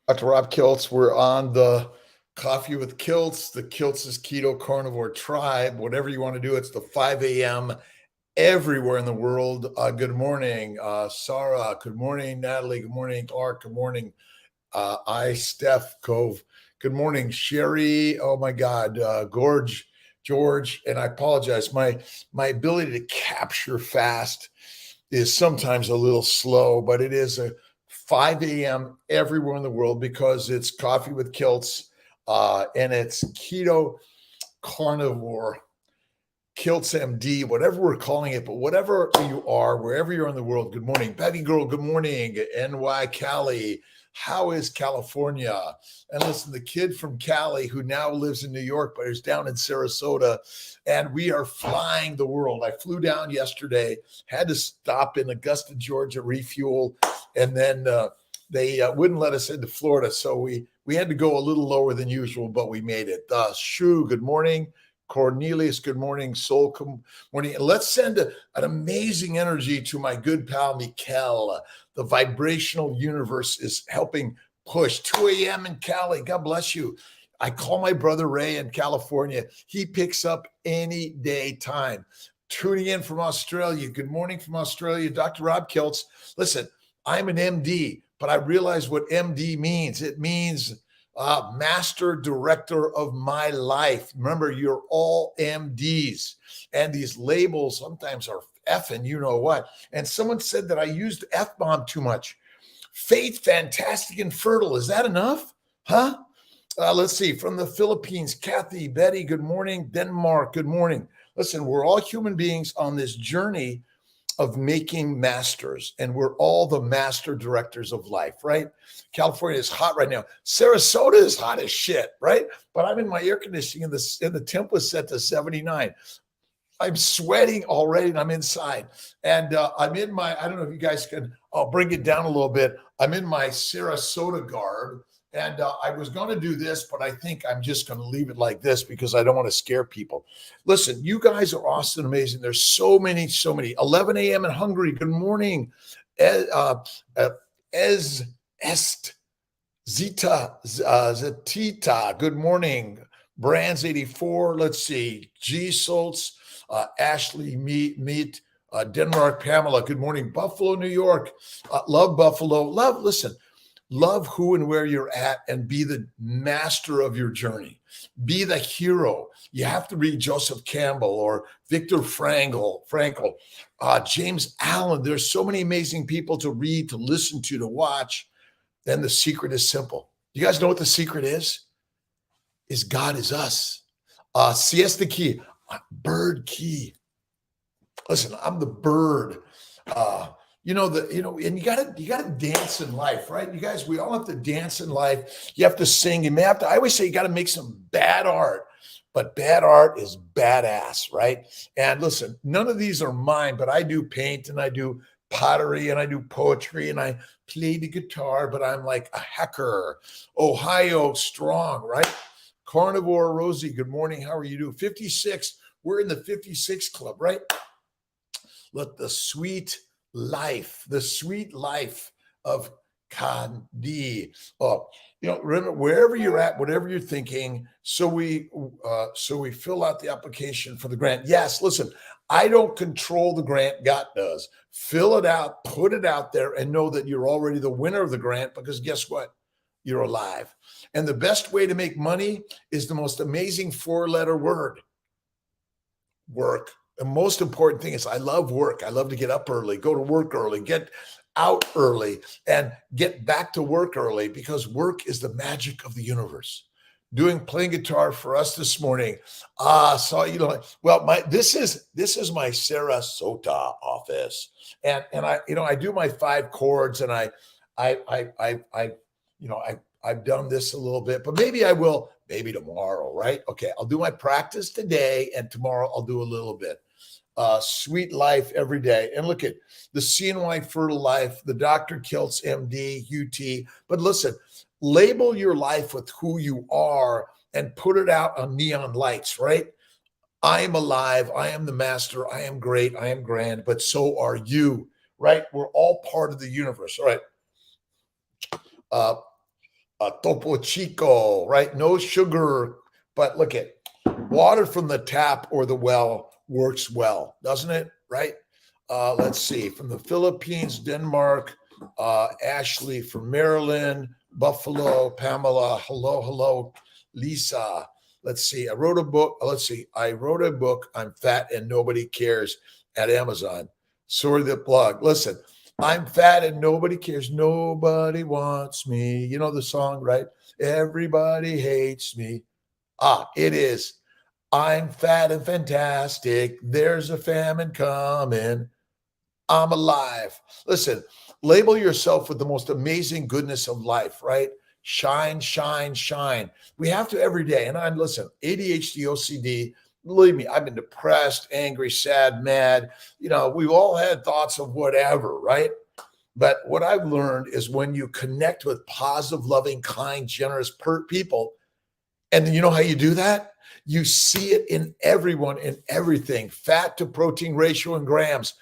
Dr. Rob Kiltz. We're on the Coffee with Kiltz, the Kiltz's Keto Carnivore Tribe, whatever you want to do. It's the 5 a.m. everywhere in the world. Good morning, Sarah. Good morning, Natalie. Good morning, Clark. Good morning, Steph Cove. Good morning, Sherry. Oh my God, George. And I apologize. My ability to capture fast is sometimes a little slow, but it is a 5 a.m. everywhere in the world because it's Coffee with Kiltz and it's Keto Carnivore, Kiltz MD, whatever we're calling it, but whatever you are, wherever you're in the world, good morning. Patty Girl, good morning. NY Cali, how is California? And listen, the kid from Cali who now lives in New York, but is down in Sarasota, and we are flying the world. I flew down yesterday, had to stop in Augusta, Georgia, refuel, and then they wouldn't let us into Florida, so we had to go a little lower than usual, but we made it. Shu, good morning. Cornelius, good morning. Soul, good morning. And let's send an amazing energy to my good pal, Mikel. The vibrational universe is helping push. 2 a.m. in Cali. God bless you. I call my brother Ray in California. He picks up any day time. Tuning in from Australia. Good morning from Australia. Dr. Rob Kiltz. Listen, I'm an MD, but I realize what MD means. It means master director of my life. Remember, you're all MDs, and these labels sometimes are effing you know what. And someone said that I used F-bomb too much. Faith, fantastic, and fertile. Is that enough? Huh? Let's see. From the Philippines, Kathy, Betty, good morning. Denmark, good morning. Listen, we're all human beings on this journey of making masters, and we're all the master directors of life, right? California is hot right now. Sarasota is hot as shit, right? But I'm in my air conditioning, and the temp was set to 79. I'm sweating already, and I'm inside. And I'm in my, I don't know if you guys can, I'll bring it down a little bit. I'm in my Sarasota garb. And I was going to do this, but I think I'm just going to leave it like this because I don't want to scare people. Listen, you guys are awesome, amazing. There's so many. 11 a.m. in Hungary. Good morning. Zetita. Good morning. Brands 84. Let's see. G Soltz, Ashley Meat, Denmark, Pamela. Good morning. Buffalo, New York. Love Buffalo. Love who and where you're at and be the master of your journey. Be the hero. You have to read Joseph Campbell or Viktor Frankl, James Allen. There's so many amazing people to read, to listen to watch. Then the secret is simple. You guys know what the secret is? Is God is us. Siesta key, bird key. Listen, I'm the bird. And you gotta dance in life, right? You guys, we all have to dance in life. You have to sing. You may have to, I always say you got to make some bad art, but bad art is badass, right? And listen, none of these are mine, but I do paint and I do pottery and I do poetry and I play the guitar, but I'm like a hacker. Ohio strong, right? Carnivore Rosie, good morning. How are you doing? 56. We're in the 56 club, right? Let the sweet life of Kandi. Remember, wherever you're at, whatever you're thinking, so we fill out the application for the grant. Yes, listen, I don't control the grant, God does. Fill it out, put it out there, and know that you're already the winner of the grant, because guess what? You're alive. And the best way to make money is the most amazing 4-letter word: work. The most important thing is I love work. I love to get up early, go to work early, get out early, and get back to work early, because work is the magic of the universe. Playing guitar for us this morning. This is my Sarasota office, and I do my 5 chords, and I've done this a little bit, but maybe I will, maybe tomorrow, right? Okay, I'll do my practice today, and tomorrow I'll do a little bit. Sweet life every day. And look at the CNY Fertile Life, the Dr. Kiltz, MD, UT. But listen, label your life with who you are and put it out on neon lights, right? I am alive. I am the master. I am great. I am grand, but so are you, right? We're all part of the universe. All right. Topo Chico, right? No sugar. But look at water from the tap or the well works well, doesn't it? Right? Let's see. From the Philippines, Denmark, Ashley from Maryland, Buffalo, Pamela, hello, hello, Lisa. Let's see. I wrote a book. Let's see. I wrote a book. I'm fat and nobody cares at Amazon. Sorry, the plug. Listen, I'm fat and nobody cares. Nobody wants me. You know the song, right? Everybody hates me. It is. I'm fat and fantastic. There's a famine coming. I'm alive. Listen, label yourself with the most amazing goodness of life, right? Shine, shine, shine. We have to every day. And I'm listen, ADHD, OCD, believe me, I've been depressed, angry, sad, mad. We've all had thoughts of whatever, right? But what I've learned is when you connect with positive, loving, kind, generous people, and then you know how you do that? You see it in everyone, in everything, fat to protein ratio in grams.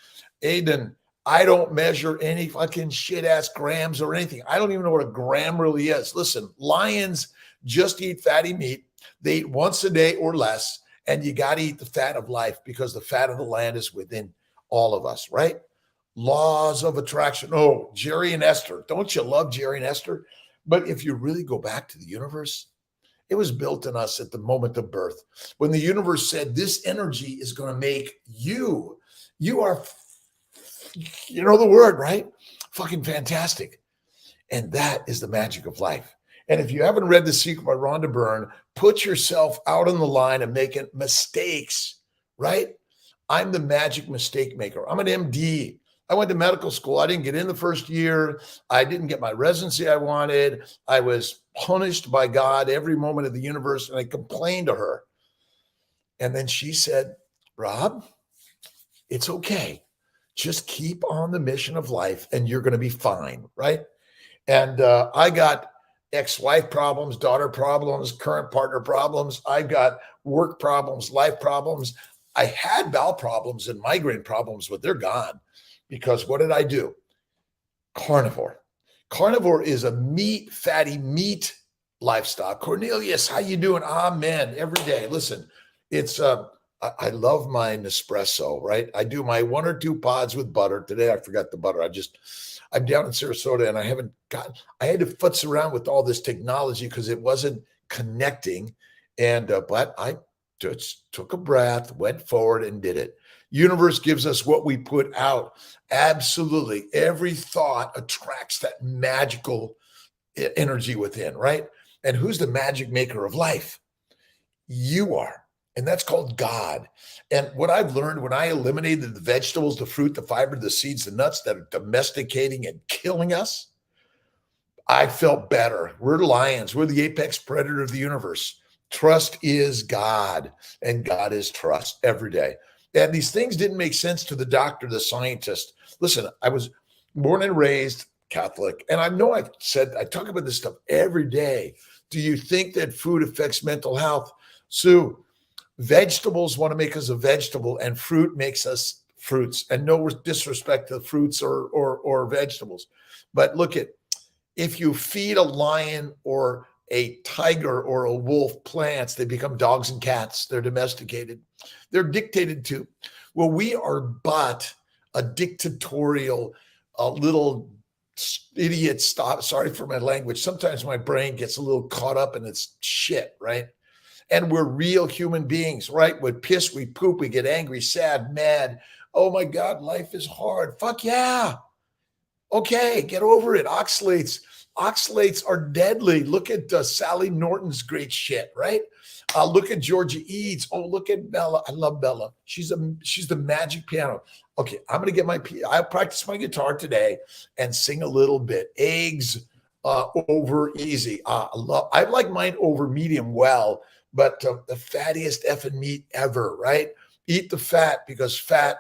Aiden, I don't measure any fucking shit ass grams or anything. I don't even know what a gram really is. Listen, lions just eat fatty meat. They eat once a day or less, and you got to eat the fat of life because the fat of the land is within all of us, right? Laws of attraction. Oh, Jerry and Esther. Don't you love Jerry and Esther? But if you really go back to the universe, it was built in us at the moment of birth. When the universe said, this energy is going to make you are, you know the word, right? Fucking fantastic. And that is the magic of life. And if you haven't read The Secret by Rhonda Byrne, put yourself out on the line and making mistakes, right? I'm the magic mistake maker. I'm an MD. I went to medical school. I didn't get in the first year. I didn't get my residency I wanted. I was punished by God every moment of the universe, and I complained to her. And then she said, Rob, it's okay. Just keep on the mission of life and you're going to be fine, right? And I got ex-wife problems, daughter problems, current partner problems. I've got work problems, life problems. I had bowel problems and migraine problems, but they're gone. Because what did I do? Carnivore. Carnivore is a fatty meat lifestyle. Cornelius, how you doing? Amen. Every day. Listen, it's I love my Nespresso, right? I do my 1 or 2 pods with butter. Today I forgot the butter. I'm down in Sarasota and I had to futz around with all this technology because it wasn't connecting. And but I just took a breath, went forward and did it. Universe gives us what we put out. Absolutely. Every thought attracts that magical energy within, right? And who's the magic maker of life? You are. And that's called God. And what I've learned when I eliminated the vegetables, the fruit, the fiber, the seeds, the nuts that are domesticating and killing us, I felt better. We're lions. We're the apex predator of the universe. Trust is God, and God is trust every day. And these things didn't make sense to the doctor, the scientist. Listen, I was born and raised Catholic, and I know I talk about this stuff every day. Do you think that food affects mental health? Sue, vegetables want to make us a vegetable, and fruit makes us fruits. And no disrespect to fruits or vegetables, but look at if you feed a lion or a tiger or a wolf plants, they become dogs and cats. They're domesticated. They're dictated to. Well, we are but a dictatorial, little idiot. Sorry for my language. Sometimes my brain gets a little caught up in its shit, right? And we're real human beings, right? We piss, we poop, we get angry, sad, mad. Oh my God, life is hard. Fuck yeah. Okay, get over it. Oxalates are deadly. Look at Sally Norton's great shit, right? Look at Georgia Eads. Oh, look at Bella. I love Bella. She's the magic piano. Okay, I'm gonna get I'll practice my guitar today and sing a little bit. Eggs over easy. I like mine over medium well, but the fattiest effing meat ever, right? Eat the fat because fat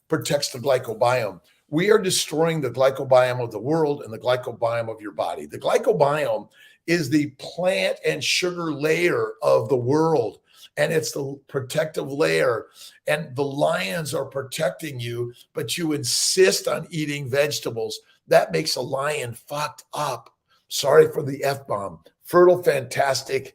protects the glycobiome. We are destroying the glycobiome of the world and the glycobiome of your body. The glycobiome is the plant and sugar layer of the world, and it's the protective layer. And the lions are protecting you, but you insist on eating vegetables. That makes a lion fucked up. Sorry for the F-bomb. Fertile, fantastic,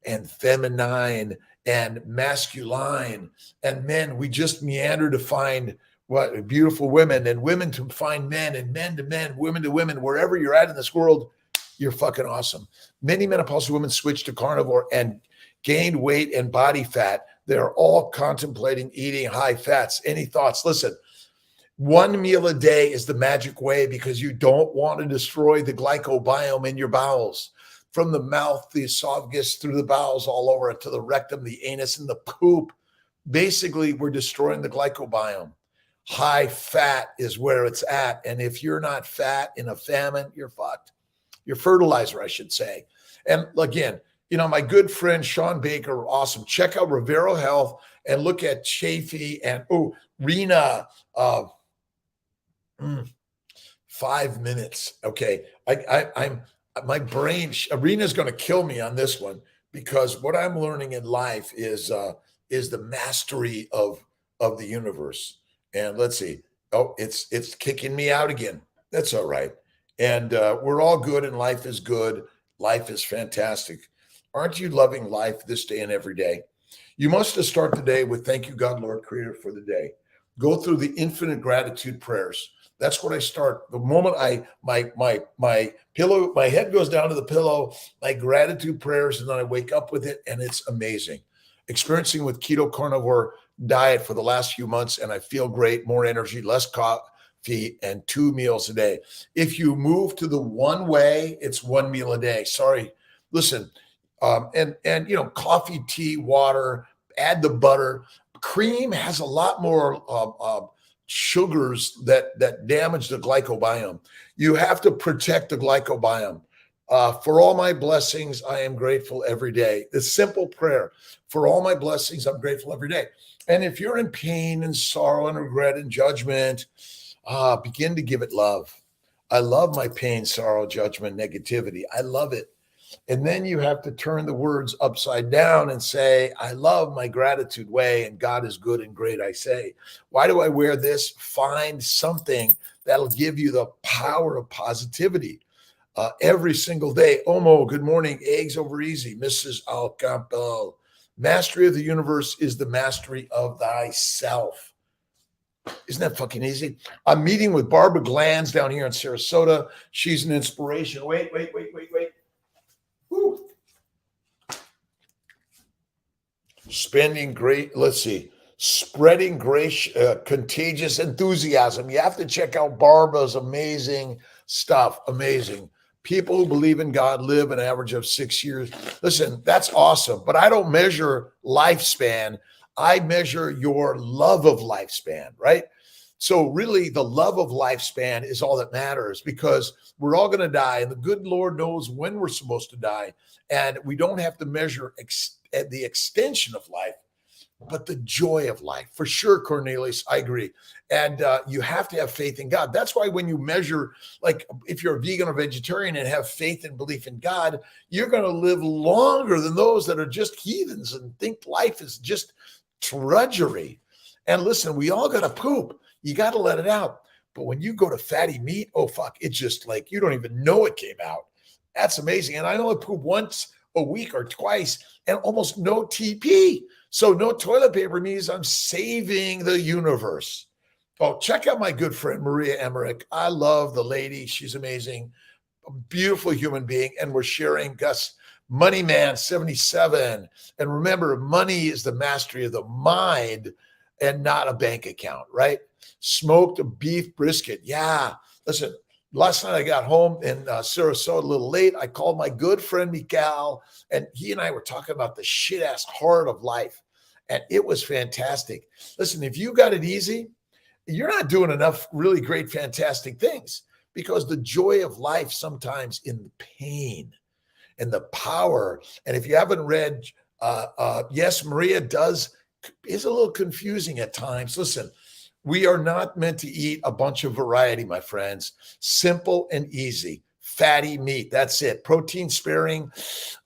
and feminine and masculine, and men, we just meander to find what beautiful women, and women to find men, and men to men, women to women. Wherever you're at in this world, you're fucking awesome. Many menopausal women switched to carnivore and gained weight and body fat. They're all contemplating eating high fats. Any thoughts? Listen, one meal a day is the magic way, because you don't want to destroy the glycobiome in your bowels. From the mouth, the esophagus, through the bowels, all over to the rectum, the anus, and the poop. Basically, we're destroying the glycobiome. High fat is where it's at. And if you're not fat in a famine, you're fucked. Your fertilizer, I should say. And again, my good friend Sean Baker, awesome. Check out Rivero Health and look at Chafee and Rena. 5 minutes. Okay. I'm my brain, Arena's going to kill me on this one, because what I'm learning in life is the mastery of the universe. And let's see. Oh, it's kicking me out again. That's all right. And we're all good, and life is good. Life is fantastic. Aren't you loving life this day and every day? You must start the day with thank you, God, Lord, Creator, for the day. Go through the infinite gratitude prayers. That's what I start. The moment my pillow, my head goes down to the pillow, my gratitude prayers, and then I wake up with it, and it's amazing. Experiencing with keto carnivore diet for the last few months, and I feel great, more energy, less coffee, and 2 meals a day. If you move to the one way, it's 1 meal a day. Sorry, listen, and coffee, tea, water, add the butter. Cream has a lot more sugars that damage the glycobiome. You have to protect the glycobiome. For all my blessings, I am grateful every day. The simple prayer. For all my blessings, I'm grateful every day. And if you're in pain and sorrow and regret and judgment, begin to give it love. I love my pain, sorrow, judgment, negativity. I love it. And then you have to turn the words upside down and say, I love my gratitude way, and God is good and great, I say. Why do I wear this? Find something that'll give you the power of positivity every single day. Omo, good morning. Eggs over easy. Mrs. Alcampo. Mastery of the universe is the mastery of thyself. Isn't that fucking easy? I'm meeting with Barbara Glanz down here in Sarasota. She's an inspiration. Wait. Woo. Spreading great contagious enthusiasm. You have to check out Barbara's amazing stuff. Amazing. People who believe in God live an average of 6 years. Listen, that's awesome. But I don't measure lifespan. I measure your love of lifespan, right? So really, the love of lifespan is all that matters, because we're all going to die, and the good Lord knows when we're supposed to die. And we don't have to measure the extension of life, but the joy of life. For sure, Cornelius, I agree. And you have to have faith in God. That's why when you measure, like if you're a vegan or vegetarian and have faith and belief in God, you're going to live longer than those that are just heathens and think life is just drudgery. And listen, we all got to poop. You got to let it out. But when you go to fatty meat, oh, fuck, it's just like you don't even know it came out. That's amazing. And I only poop once a week or twice, and almost no TP. So no toilet paper means I'm saving the universe. Oh, check out my good friend, Maria Emmerich. I love the lady. She's amazing. A beautiful human being. And we're sharing Gus Money Man 77. And remember, money is the mastery of the mind and not a bank account, right? Smoked a beef brisket. Yeah. Listen, last night I got home in Sarasota a little late. I called my good friend Mikal, and he and I were talking about the shit ass heart of life. And it was fantastic. Listen, if you got it easy, you're not doing enough really great, fantastic things, because the joy of life sometimes in the pain and the power. And if you haven't read, yes, Maria is a little confusing at times. Listen, we are not meant to eat a bunch of variety, my friends. Simple and easy. Fatty meat. That's it. Protein sparing.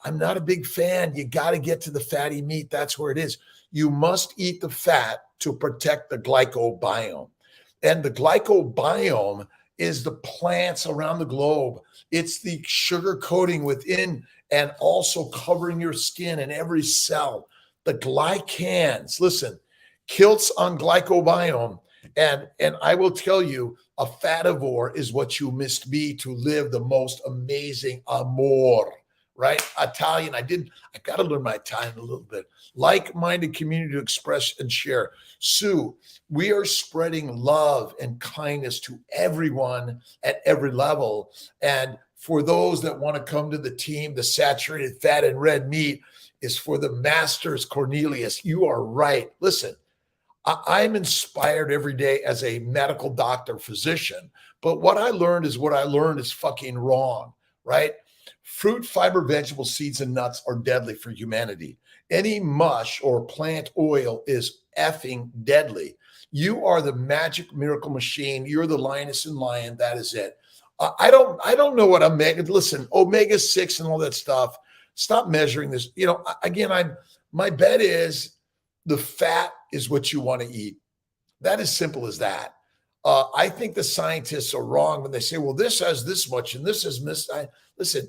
I'm not a big fan. You got to get to the fatty meat. That's where it is. You must eat the fat to protect the glycobiome. And the glycobiome is the plants around the globe. It's the sugar coating within and also covering your skin and every cell. The glycans, listen, Kiltz on glycobiome. And I will tell you, a fativore is what you must be to live the most amazing amor, right? Italian. I got to learn my Italian a little bit. Like-minded community to express and share. Sue, we are spreading love and kindness to everyone at every level. And for those that want to come to the team, the saturated fat and red meat is for the masters. Cornelius, you are right. Listen, I'm inspired every day as a medical doctor, physician, but what I learned is fucking wrong, right? Fruit, fiber, vegetable, seeds, and nuts are deadly for humanity. Any mush or plant oil is effing deadly. You are the magic miracle machine. You're the lioness and lion. That is it. I don't know what omega-6 and all that stuff. Stop measuring this. Again, my bet is the fat is what you want to eat. That is simple as that. I think the scientists are wrong when they say, well, this has this much and this is this. Listen,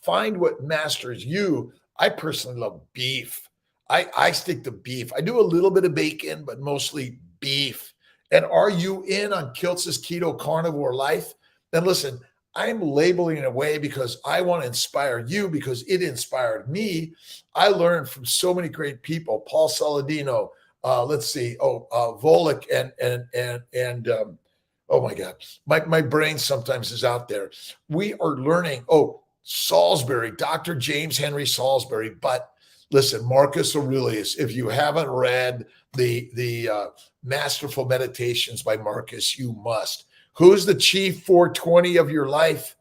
find what masters you. I personally love beef. I stick to beef. I do a little bit of bacon, but mostly beef. And are you in on Kiltz's keto carnivore life? Then listen, I'm labeling it away because I want to inspire you because it inspired me. I learned from so many great people, Paul Saladino, Volek and oh my God, my brain sometimes is out there. We are learning, Salisbury, Dr. James Henry Salisbury. But listen, Marcus Aurelius, if you haven't read the Masterful Meditations by Marcus, you must. Who's the chief 420 of your life?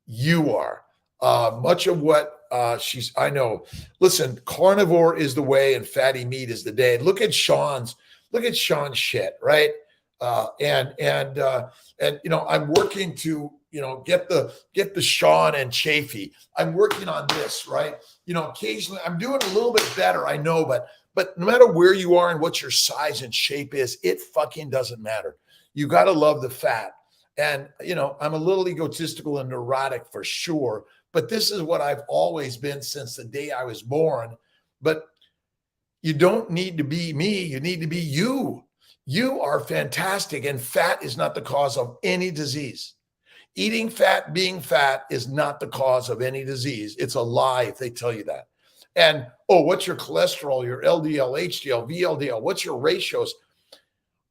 You are. Much of what I know. Listen, carnivore is the way and fatty meat is the day. Look at Sean's shit, right? And I'm working to, get the Sean and Chafee. I'm working on this, right? Occasionally I'm doing a little bit better, I know, but no matter where you are and what your size and shape is, it fucking doesn't matter. You got to love the fat. And, I'm a little egotistical and neurotic for sure, but this is what I've always been since the day I was born. But you don't need to be me. You need to be you. You are fantastic. And fat is not the cause of any disease. Eating fat, being fat is not the cause of any disease. It's a lie if they tell you that. And, what's your cholesterol, your LDL, HDL, VLDL? What's your ratios?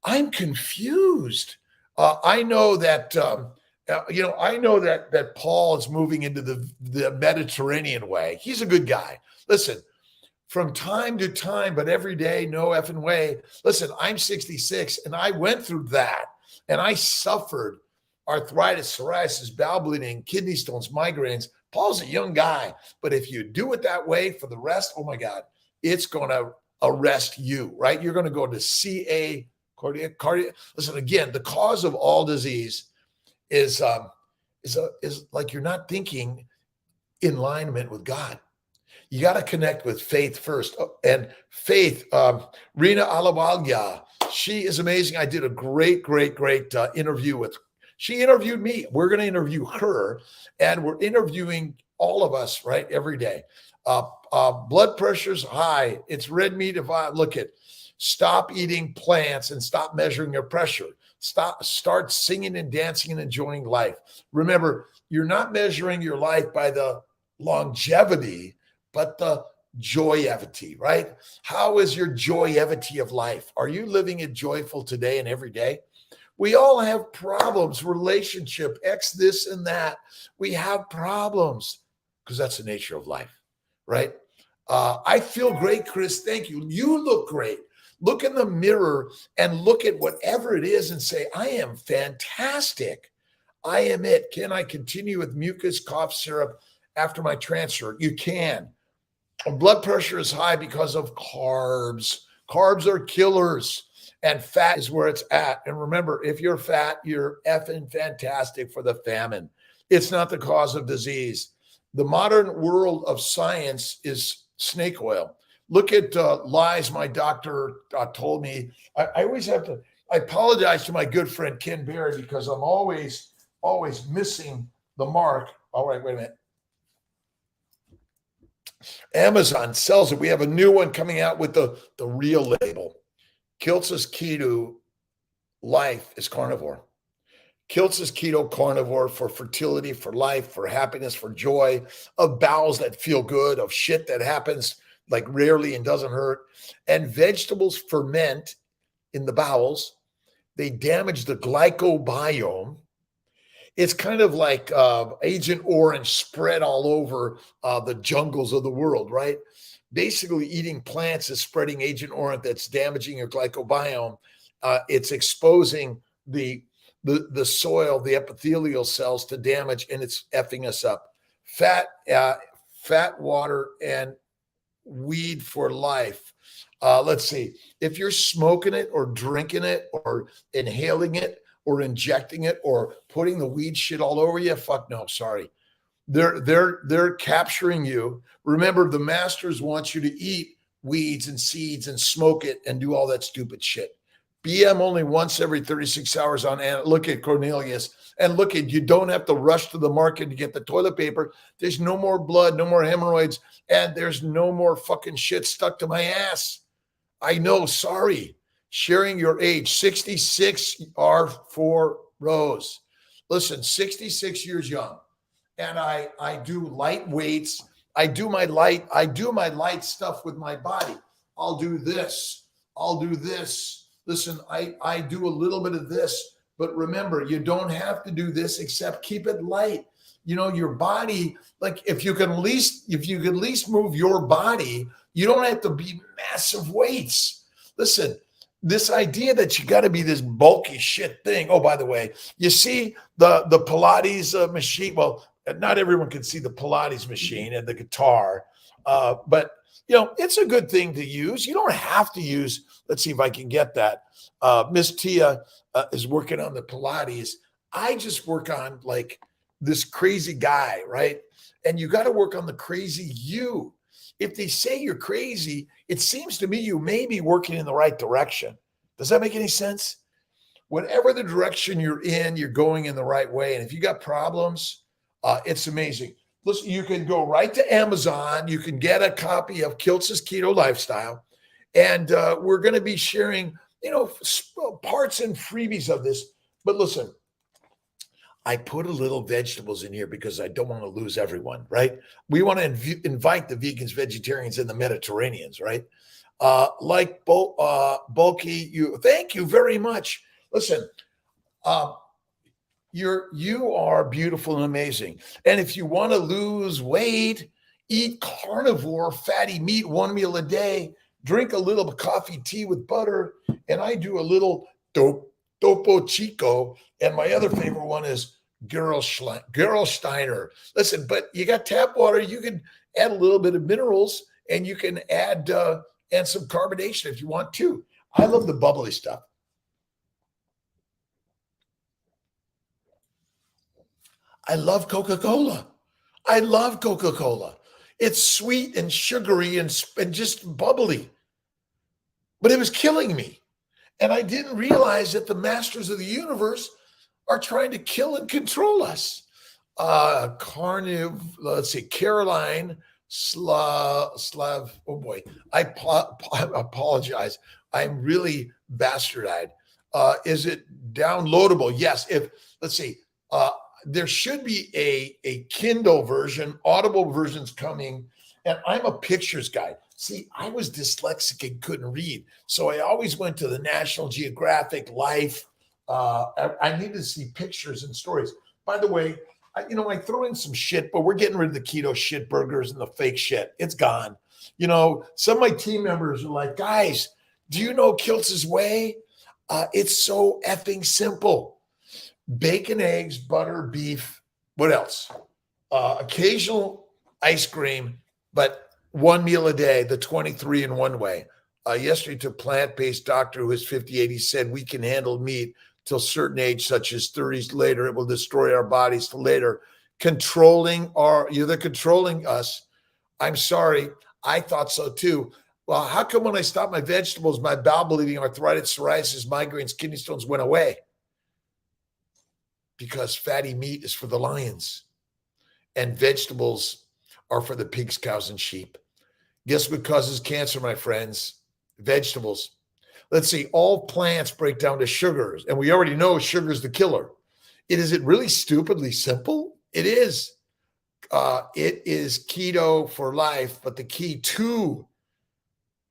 I'm confused. I know that that Paul is moving into the Mediterranean way. He's a good guy. Listen, from time to time, but every day, no effing way. Listen, I'm 66 and I went through that and I suffered arthritis, psoriasis, bowel bleeding, kidney stones, migraines. Paul's a young guy, but if you do it that way for the rest, oh my God, it's going to arrest you, right? You're going to go to CA. Cardiac. Listen, again, the cause of all disease is like you're not thinking in alignment with God. You got to connect with faith first. And faith, Rina Alawalia, she is amazing. I did a great interview with. She interviewed me. We're going to interview her, and we're interviewing all of us, right, every day. Blood pressure's high. It's red meat. Look at. Stop eating plants and stop measuring your pressure. Start singing and dancing and enjoying life. Remember, you're not measuring your life by the longevity, but the joyevity, right? How is your joyevity of life? Are you living it joyful today and every day? We all have problems, relationship, this and that. We have problems because that's the nature of life, right? I feel great, Chris. Thank you. You look great. Look in the mirror and look at whatever it is and say, I am fantastic. I am it. Can I continue with mucus cough syrup after my transfer? You can. Blood pressure is high because of carbs. Carbs are killers, and fat is where it's at. And remember, if you're fat, you're effing fantastic for the famine. It's not the cause of disease. The modern world of science is snake oil. Look at lies my doctor told me. I always have to, I apologize to my good friend Ken Berry because I'm always missing the mark. All right, wait a minute. Amazon sells it. We have a new one coming out with the real label. Kiltz's key to life is carnivore. Kiltz's keto carnivore for fertility, for life, for happiness, for joy, of bowels that feel good, of shit that happens like rarely and doesn't hurt. And vegetables ferment in the bowels. They damage the glycobiome. It's kind of like Agent Orange spread all over the jungles of the world, right? Basically, eating plants is spreading Agent Orange that's damaging your glycobiome. It's exposing the soil, the epithelial cells to damage, and it's effing us up. Fat, water, and weed for life. Let's see. If you're smoking it or drinking it or inhaling it or injecting it or putting the weed shit all over you, fuck no, sorry. They're capturing you. Remember, the masters want you to eat weeds and seeds and smoke it and do all that stupid shit. BM only once every 36 hours on. And look at Cornelius. And look at, you don't have to rush to the market to get the toilet paper. There's no more blood, no more hemorrhoids, and there's no more fucking shit stuck to my ass. I know, sorry. Sharing your age, 66 R4 Rose. Listen, 66 years young. And I do light weights. I do my light stuff with my body. I'll do this. I'll do this. Listen, I do a little bit of this, but remember, you don't have to do this except keep it light. You know, your body, like if you can at least move your body, you don't have to be massive weights. Listen, this idea that you got to be this bulky shit thing. Oh, by the way, you see the Pilates machine. Well, not everyone can see the Pilates machine and the guitar, but you know, it's a good thing to use. You don't have to use, let's see if I can get that. Miss Tia is working on the Pilates. I just work on like this crazy guy, right? And you got to work on the crazy you. If they say you're crazy, it seems to me you may be working in the right direction. Does that make any sense? Whatever the direction you're in, you're going in the right way. And if you got problems, it's amazing. Listen, you can go right to Amazon. You can get a copy of Kiltz's Keto Lifestyle. And we're going to be sharing, you know, parts and freebies of this. But listen, I put a little vegetables in here because I don't want to lose everyone, right? We want to invite the vegans, vegetarians, and the Mediterraneans, right? Like Bulky, thank you very much. Listen, you are beautiful and amazing. And if you want to lose weight, eat carnivore, fatty meat, one meal a day, drink a little coffee, tea with butter, and I do a little Topo Chico, and my other favorite one is Gerolsteiner. Listen, but you got tap water, you can add a little bit of minerals, and you can add some carbonation if you want to. I love the bubbly stuff. I love Coca-Cola. I love Coca-Cola. It's sweet and sugary and just bubbly. But it was killing me. And I didn't realize that the masters of the universe are trying to kill and control us. Let's see, Caroline Slav. Oh boy, I apologize. I'm really bastardized. Is it downloadable? Yes. Let's see. There should be a Kindle version, Audible version's coming, and I'm a pictures guy. See, I was dyslexic and couldn't read, so I always went to the National Geographic, Life. I needed to see pictures and stories. By the way, I throw in some shit, but we're getting rid of the keto shit burgers and the fake shit. It's gone. You know, some of my team members are like, guys, do you know Kiltz's way? It's so effing simple. Bacon, eggs, butter, beef. What else? Occasional ice cream, but one meal a day, the 23 in one way. Yesterday to a plant-based doctor who is 58, he said, we can handle meat till certain age, such as 30s later. It will destroy our bodies till later. You're controlling us. I'm sorry. I thought so too. Well, how come when I stopped my vegetables, my bowel bleeding, arthritis, psoriasis, migraines, kidney stones went away? Because fatty meat is for the lions and vegetables are for the pigs, cows, and sheep. Guess what causes cancer, my friends? Vegetables. Let's see, all plants break down to sugars, and we already know sugar is the killer. Is it really stupidly simple? It is. It is keto for life, but the key to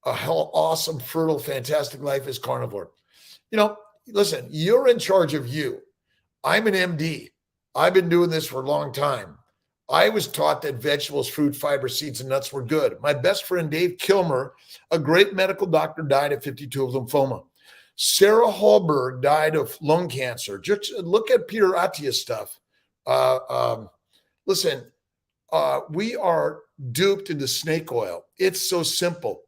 a awesome, fertile, fantastic life is carnivore. Listen, you're in charge of you. I'm an MD. I've been doing this for a long time. I was taught that vegetables, fruit, fiber, seeds, and nuts were good. My best friend, Dave Kilmer, a great medical doctor, died at 52 of lymphoma. Sarah Hallberg died of lung cancer. Just look at Peter Attia's stuff. Listen, we are duped into snake oil. It's so simple.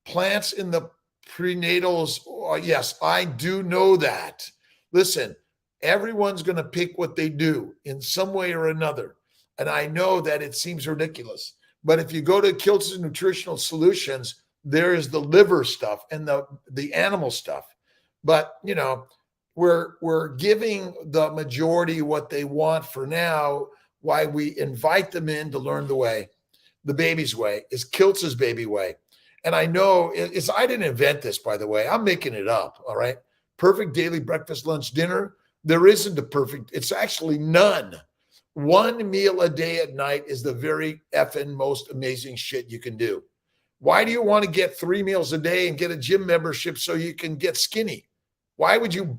Plants in the prenatals, yes, I do know that. Listen, everyone's going to pick what they do in some way or another. And I know that it seems ridiculous. But if you go to Kiltz's Nutritional Solutions, there is the liver stuff and the animal stuff. But, we're giving the majority what they want for now. Why we invite them in to learn the way. The baby's way is Kiltz's baby way. And I know I didn't invent this, by the way. I'm making it up, all right? Perfect daily breakfast, lunch, dinner. There isn't a perfect, it's actually none. One meal a day at night is the very effing most amazing shit you can do. Why do you want to get 3 meals a day and get a gym membership so you can get skinny? Why would you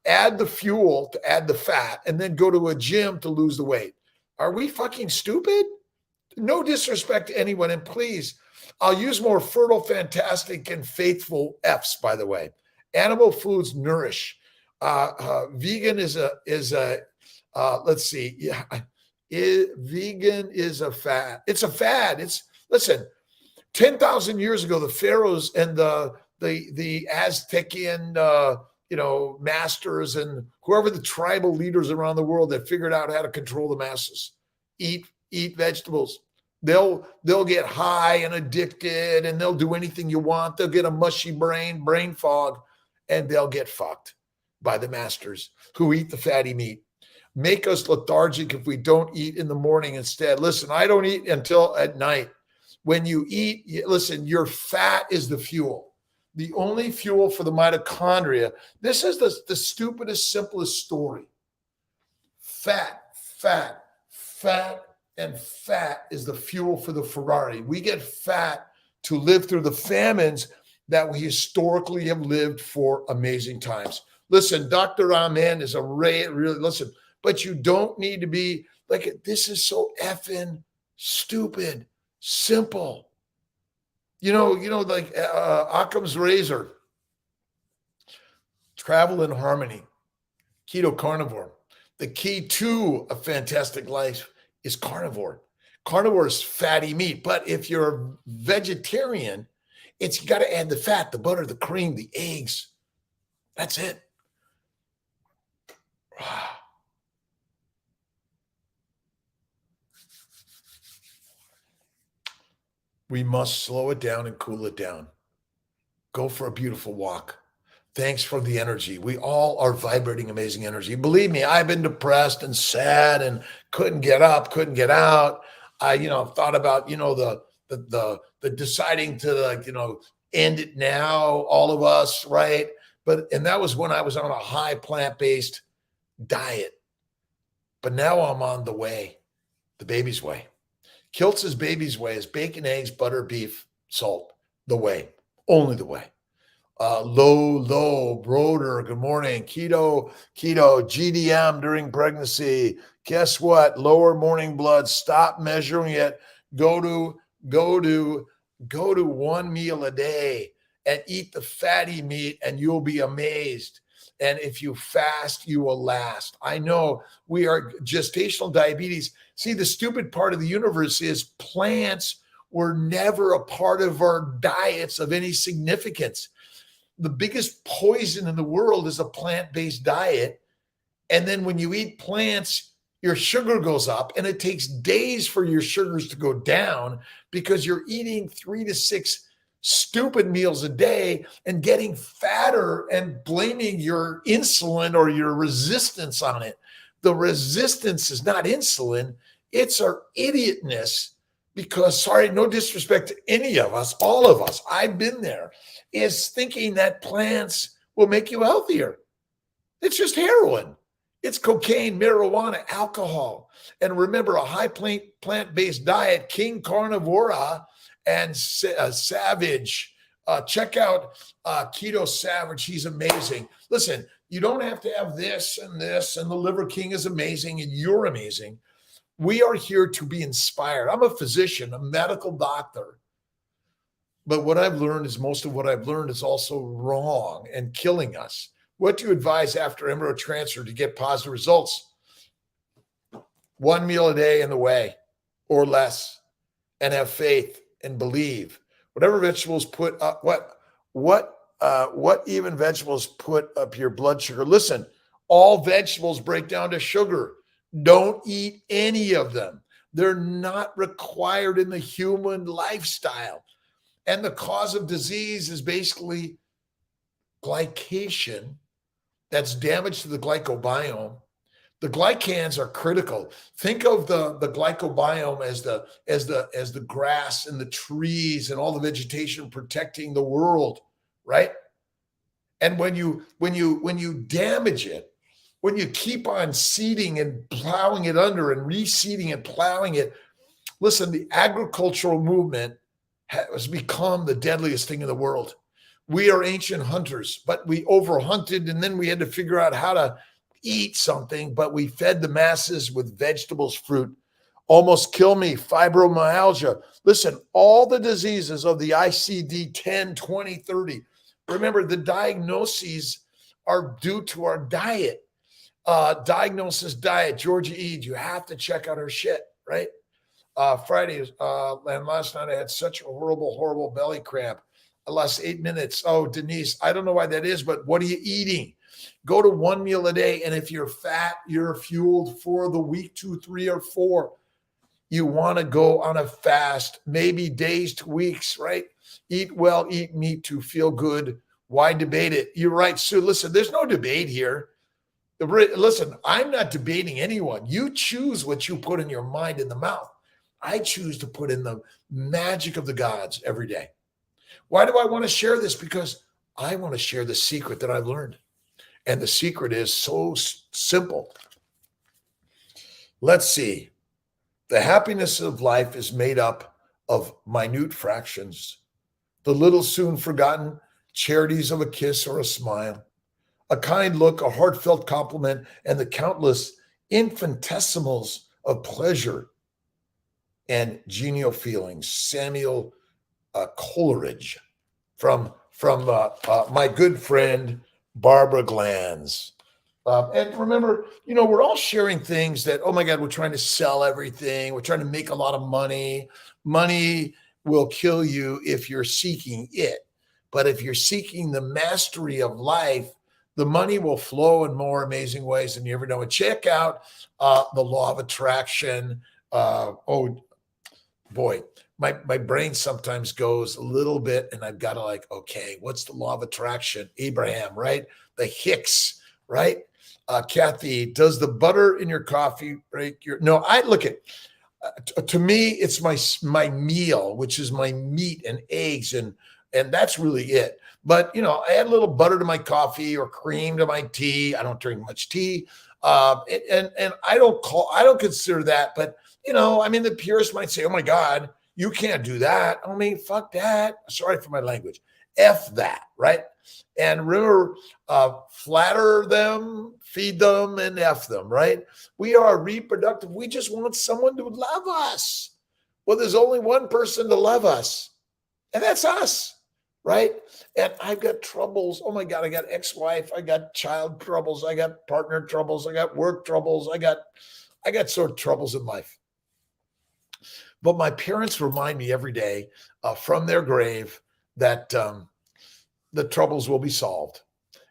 add the fuel to add the fat and then go to a gym to lose the weight? Are we fucking stupid? No disrespect to anyone. And please, I'll use more fertile, fantastic, and faithful F's, by the way. Animal foods nourish. Vegan is a let's see. Yeah. Vegan is a fad. It's a fad. Listen, 10,000 years ago, the pharaohs and the Aztecian, masters and whoever the tribal leaders around the world that figured out how to control the masses, eat vegetables. They'll get high and addicted and they'll do anything you want. They'll get a mushy brain fog, and they'll get fucked by the masters who eat the fatty meat. Make us lethargic if we don't eat in the morning instead. Listen, I don't eat until at night. When you eat, listen, your fat is the fuel. The only fuel for the mitochondria. This is the stupidest, simplest story. Fat, and fat is the fuel for the Ferrari. We get fat to live through the famines that we historically have lived for amazing times. Listen, Dr. Amen is really, listen, but you don't need to be like, this is so effing stupid, simple. Like Occam's razor, travel in harmony, keto carnivore. The key to a fantastic life is carnivore. Carnivore is fatty meat. But if you're a vegetarian, you got to add the fat, the butter, the cream, the eggs. That's it. We must slow it down and cool it down. Go for a beautiful walk. Thanks for the energy. We all are vibrating amazing energy. Believe me, I've been depressed and sad and couldn't get up, couldn't get out. I, thought about, the deciding to end it now, all of us, right? And that was when I was on a high plant-based diet. But now I'm on the way, the baby's way. Kiltz's baby's way is bacon, eggs, butter, beef, salt. The way, only the way. Low, Broder, good morning. Keto, GDM during pregnancy. Guess what? Lower morning blood. Stop measuring it. Go to 1 meal a day and eat the fatty meat, and you'll be amazed. And if you fast, you will last. I know we are gestational diabetes. See, the stupid part of the universe is plants were never a part of our diets of any significance. The biggest poison in the world is a plant-based diet. And then when you eat plants, your sugar goes up, and it takes days for your sugars to go down because you're eating 3 to 6 stupid meals a day and getting fatter and blaming your insulin or your resistance on it. The resistance is not insulin, it's our idiotness. Because, sorry, no disrespect to any of us, all of us, I've been there, is thinking that plants will make you healthier. It's just heroin. It's cocaine, marijuana, alcohol. And remember, a high plant-based diet, King Carnivora and Savage. Check out Keto Savage. He's amazing. Listen, you don't have to have this, and the Liver King is amazing, and you're amazing. We are here to be inspired. I'm a physician, a medical doctor. But what I've learned is most of what I've learned is also wrong and killing us. What do you advise after embryo transfer to get positive results? 1 meal a day in the way or less, and have faith and believe. Whatever vegetables put up, what even vegetables put up your blood sugar? Listen, all vegetables break down to sugar. Don't eat any of them. They're not required in the human lifestyle. And the cause of disease is basically glycation. That's damage to the glycobiome. The glycans are critical. Think of the glycobiome as the grass and the trees and all the vegetation protecting the world, right? And when you damage it, when you keep on seeding and plowing it under and reseeding and plowing it, listen, the agricultural movement has become the deadliest thing in the world. We are ancient hunters, but we overhunted, and then we had to figure out how to eat something, but we fed the masses with vegetables, fruit. Almost kill me, fibromyalgia. Listen, all the diseases of the ICD-10, 20, 30. Remember, the diagnoses are due to our diet. Diagnosis Diet, Georgia Eid. You have to check out her shit, right? Friday, and last night I had such a horrible belly cramp. I lost 8 minutes. Oh, Denise, I don't know why that is, but what are you eating? Go to 1 meal a day. And if you're fat, you're fueled for the week 2, 3, or 4. You want to go on a fast, maybe days to weeks, right? Eat well, eat meat to feel good. Why debate it? You're right, Sue. Listen, there's no debate here. Listen, I'm not debating anyone. You choose what you put in your mind and the mouth. I choose to put in the magic of the gods every day. Why do I want to share this? Because I want to share the secret that I've learned. And the secret is so simple. Let's see. The happiness of life is made up of minute fractions. The little soon forgotten charities of a kiss or a smile, a kind look, a heartfelt compliment, and the countless infinitesimals of pleasure and genial feelings. Samuel Coleridge from my good friend Barbara Glanz. And remember, we're all sharing things that, oh my God, we're trying to sell everything. We're trying to make a lot of money. Money will kill you if you're seeking it. But if you're seeking the mastery of life, the money will flow in more amazing ways than you ever know. And check out the law of attraction. Oh boy, my brain sometimes goes a little bit, and I've got to okay, what's the law of attraction? Abraham, right? The Hicks, right? Kathy, does the butter in your coffee break your? No, I look at. To me, it's my meal, which is my meat and eggs, and that's really it. But I add a little butter to my coffee or cream to my tea. I don't drink much tea, and I don't consider that. But the purist might say, "Oh my God, you can't do that." I mean, fuck that. Sorry for my language. F that, right? And remember, flatter them, feed them, and F them, right? We are reproductive. We just want someone to love us. Well, there's only one person to love us, and that's us, right? And I've got troubles. Oh my God, I got ex-wife. I got child troubles. I got partner troubles. I got work troubles. I got sort of troubles in life. But my parents remind me every day from their grave that the troubles will be solved.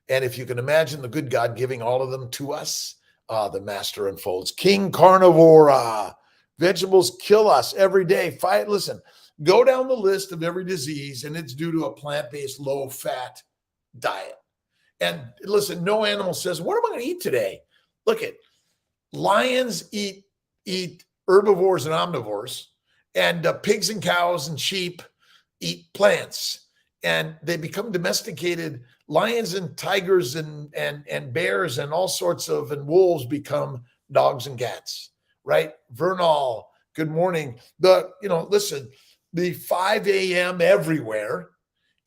And if you can imagine the good God giving all of them to us, the master unfolds. King Carnivora. Vegetables kill us every day. Listen, Go down the list of every disease, and it's due to a plant-based, low-fat diet. And listen, no animal says, what am I going to eat today? Look at lions eat herbivores and omnivores, and pigs and cows and sheep eat plants, and they become domesticated. Lions and tigers and bears and all sorts of, and wolves become dogs and cats, right? Vernal, good morning. Listen, the 5 a.m. everywhere,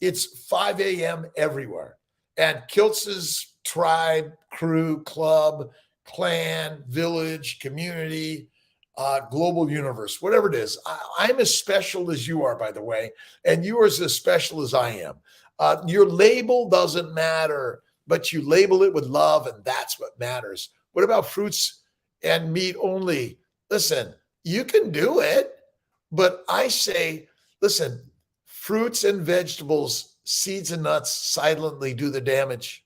it's 5 a.m. everywhere. And Kiltz's tribe, crew, club, clan, village, community, global universe, whatever it is. I'm as special as you are, by the way, and you are as special as I am. Your label doesn't matter, but you label it with love, and that's what matters. What about fruits and meat only? Listen, you can do it, but I say, listen, fruits and vegetables, seeds and nuts silently do the damage.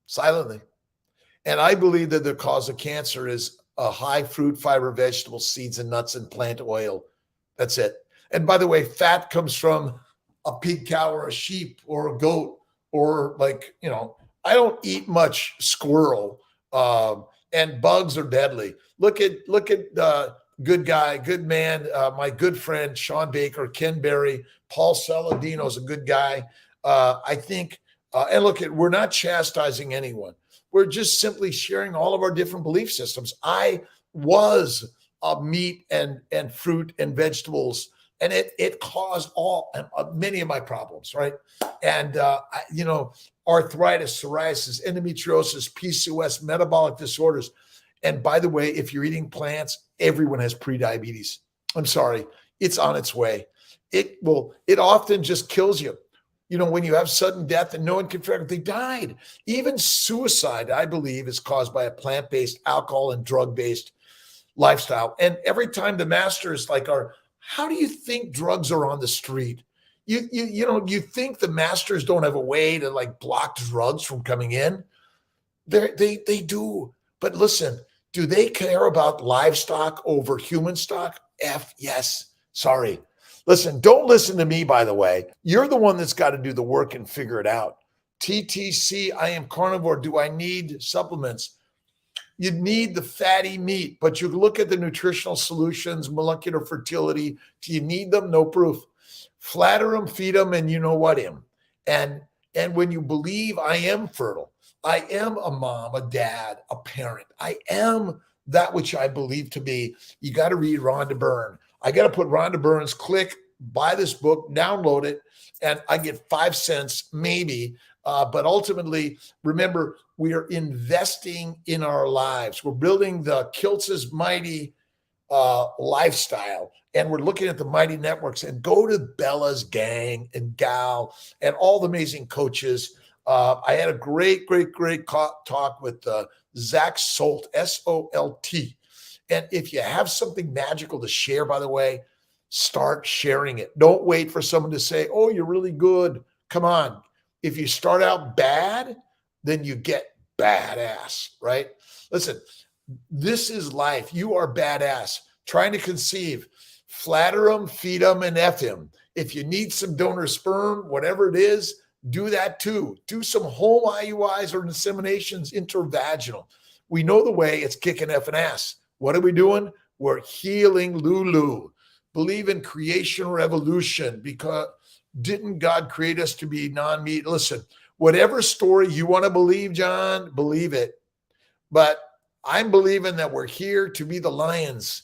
Silently. And I believe that the cause of cancer is a high fruit, fiber, vegetable, seeds and nuts, and plant oil. That's it. And by the way, fat comes from a pig, cow, or a sheep, or a goat, or I don't eat much squirrel, and bugs are deadly. Look at good guy, good man, my good friend, Sean Baker, Ken Berry, Paul Saladino is a good guy. I think, and we're not chastising anyone. We're just simply sharing all of our different belief systems. I was meat and fruit and vegetables, and it caused many of my problems, right? And arthritis, psoriasis, endometriosis, PCOS, metabolic disorders. And by the way, if you're eating plants, everyone has prediabetes. I'm sorry, it's on its way. It often just kills you. When you have sudden death and no one can figure out, they died. Even suicide, I believe, is caused by a plant-based, alcohol and drug-based lifestyle. And every time the masters how do you think drugs are on the street? You think the masters don't have a way to block drugs from coming in? They do. But listen, do they care about livestock over human stock? Yes. Sorry. Listen, don't listen to me, by the way. You're the one that's got to do the work and figure it out. TTC, I am carnivore. Do I need supplements? You need the fatty meat, but you look at the nutritional solutions, molecular fertility. Do you need them? No proof. Flatter them, feed them, and you know what him. And when you believe I am fertile, I am a mom, a dad, a parent. I am that which I believe to be. You got to read Rhonda Byrne. I got to put Rhonda Byrne's, buy this book, download it, and I get 5 cents maybe. But ultimately, remember, we are investing in our lives. We're building the Kiltz's mighty lifestyle, and we're looking at the mighty networks. And go to Bella's gang and gal and all the amazing coaches. I had a great talk with Zach Solt, Solt. And if you have something magical to share, by the way, start sharing it. Don't wait for someone to say, oh, you're really good. Come on. If you start out bad, then you get badass, right? Listen, this is life. You are badass. Trying to conceive. Flatter them, feed them, and F him. If you need some donor sperm, whatever it is, do that too. Do some home IUIs or inseminations intravaginal. We know the way. It's kicking F and ass. What are we doing? We're healing Lulu. Believe in creation revolution, because didn't God create us to be non-meat? Listen, whatever story you want to believe, John, believe it. But I'm believing that we're here to be the lions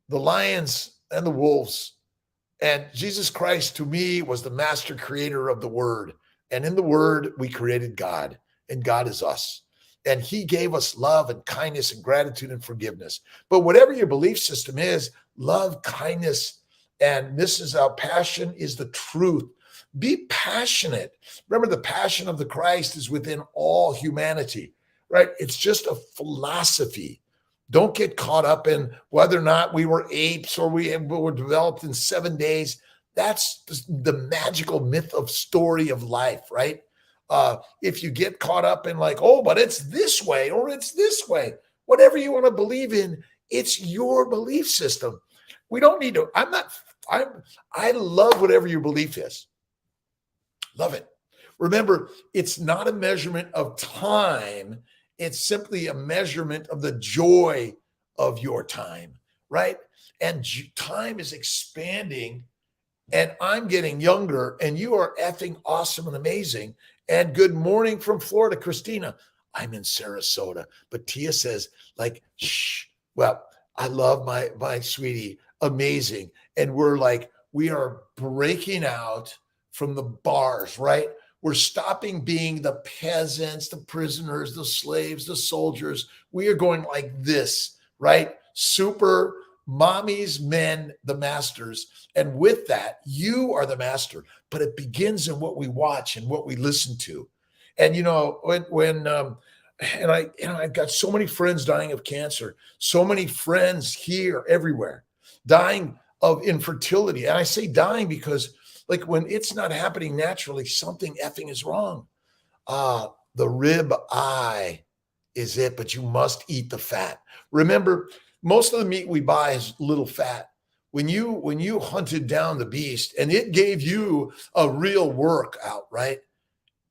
and the wolves. And Jesus Christ, to me, was the master creator of the word. And in the word, we created God, and God is us. And he gave us love and kindness and gratitude and forgiveness. But whatever your belief system is, love, kindness, and this is our passion is the truth. Be passionate. Remember, the passion of the Christ is within all humanity, right? It's just a philosophy. Don't get caught up in whether or not we were apes or we were developed in 7 days. That's the magical myth of story of life, right? If you get caught up in but it's this way or it's this way, whatever you want to believe in, it's your belief system. We don't need to, I'm not I love whatever your belief is. Love it. Remember, it's not a measurement of time. It's simply a measurement of the joy of your time, right? And time is expanding, and I'm getting younger, and you are effing awesome and amazing. And good morning from Florida, Christina. I'm in Sarasota, but Tia says, like, shh. Well, I love my sweetie, amazing. And we are breaking out from the bars, right? We're stopping being the peasants, the prisoners, the slaves, the soldiers. We are going like this, right? Super mommies, men, the masters. And with that, you are the master. But it begins in what we watch and what we listen to. And I've got so many friends dying of cancer, so many friends here, everywhere, dying of infertility. And I say dying because, like, when it's not happening naturally, something effing is wrong. The rib eye is it, but you must eat the fat. Remember, most of the meat we buy is little fat. When you hunted down the beast and it gave you a real workout, right?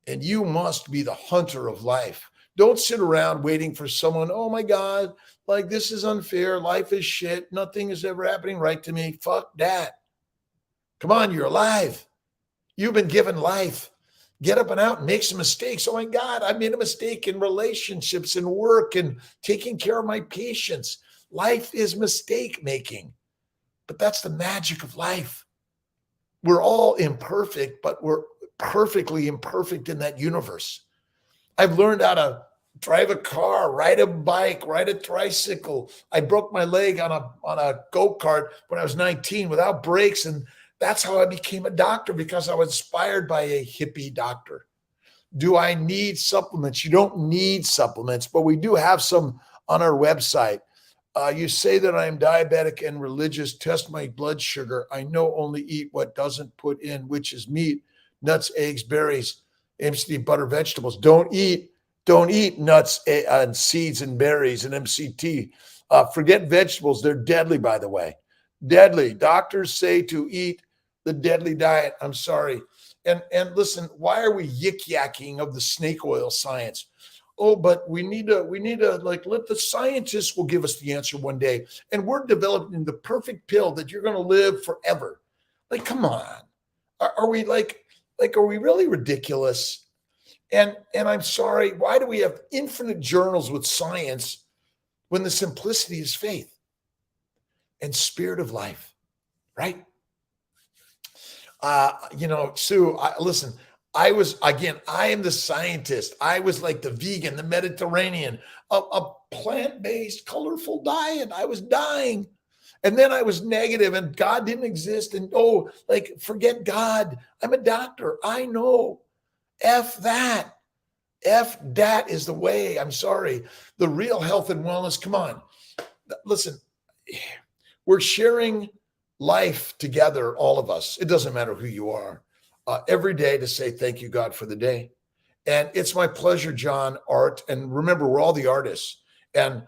And you must be the hunter of life. Don't sit around waiting for someone, oh my God, like this is unfair. Life is shit. Nothing is ever happening right to me. Fuck that. Come on, you're alive. You've been given life. Get up and out and make some mistakes. Oh my God, I made a mistake in relationships and work and taking care of my patients. Life is mistake making, but that's the magic of life. We're all imperfect, but we're perfectly imperfect in that universe. I've learned how to drive a car, ride a bike, ride a tricycle. I broke my leg on a go-kart when I was 19 without brakes, and that's how I became a doctor, because I was inspired by a hippie doctor. Do I need supplements? You don't need supplements, but we do have some on our website. You say that I'm diabetic and religious. Test my blood sugar. I know only eat what doesn't put in, which is meat, nuts, eggs, berries, MCT, butter, vegetables. Don't eat nuts and seeds and berries and MCT. Forget vegetables. They're deadly, by the way. Deadly. Doctors say to eat the deadly diet. I'm sorry. And listen, why are we yik-yakking of the snake oil science? Oh, but we need to like let the scientists will give us the answer one day. And we're developing the perfect pill that you're going to live forever. Like, come on. Are we are we really ridiculous? And I'm sorry, why do we have infinite journals with science when the simplicity is faith and spirit of life, right? Sue, listen, I am the scientist. I was like the vegan, the Mediterranean, a plant-based, colorful diet. I was dying. And then I was negative and God didn't exist. And forget God. I'm a doctor. I know. F that. F that is the way. I'm sorry. The real health and wellness. Come on. Listen, we're sharing life together, all of us. It doesn't matter who you are. Every day to say thank you, God, for the day. And it's my pleasure, John, art. And remember, we're all the artists. And,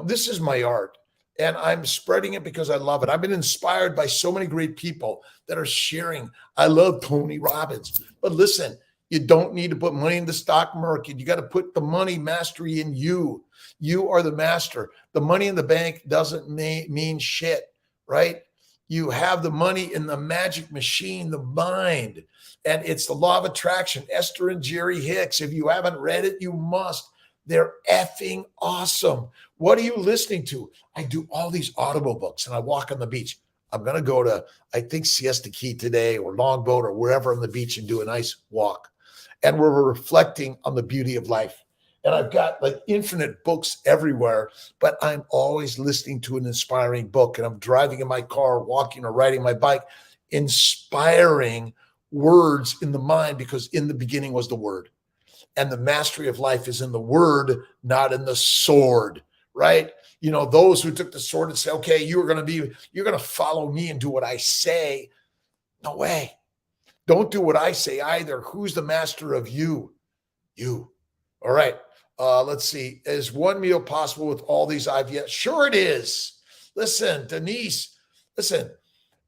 this is my art. And I'm spreading it because I love it. I've been inspired by so many great people that are sharing. I love Tony Robbins. But listen, you don't need to put money in the stock market. You got to put the money mastery in you. You are the master. The money in the bank doesn't mean shit, right? You have the money in the magic machine, the mind. And it's the law of attraction. Esther and Jerry Hicks. If you haven't read it, you must. They're effing awesome. What are you listening to? I do all these Audible books and I walk on the beach. I'm going to go to, I think, Siesta Key today or Longboat or wherever on the beach and do a nice walk. And we're reflecting on the beauty of life. And I've got like infinite books everywhere, but I'm always listening to an inspiring book. And I'm driving in my car, walking or riding my bike, inspiring words in the mind, because in the beginning was the word. And the mastery of life is in the word, not in the sword, right? Those who took the sword and say, okay, you're going to follow me and do what I say. No way. Don't do what I say either. Who's the master of you? You. All right. Let's see. Is one meal possible with all these IVF? Sure it is. Listen, Denise, listen,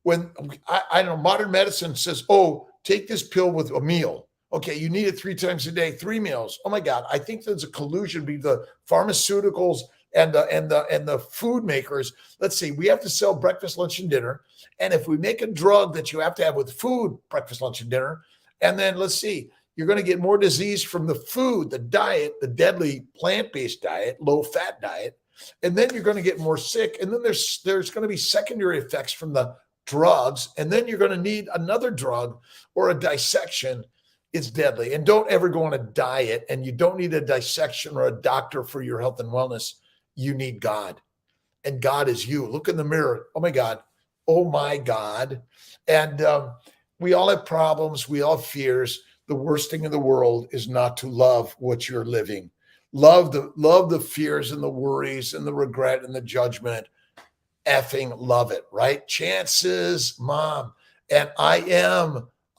when I know modern medicine says, oh, take this pill with a meal. Okay, you need it 3 times a day, 3 meals. Oh my God, I think there's a collusion between the pharmaceuticals and the food makers. Let's see, we have to sell breakfast, lunch, and dinner. And if we make a drug that you have to have with food, breakfast, lunch, and dinner, and then let's see, you're going to get more disease from the food, the diet, the deadly plant-based diet, low-fat diet, and then you're going to get more sick. And then there's going to be secondary effects from the drugs, and then you're going to need another drug or a dissection. It's deadly. And don't ever go on a diet, and you don't need a dissection or a doctor for your health and wellness. You need God, and God is you. Look in the mirror. Oh my God. Oh my God. And we all have problems. We all have fears. The worst thing in the world is not to love what you're living. Love the fears and the worries and the regret and the judgment. Effing love it, right? Chances, mom. And I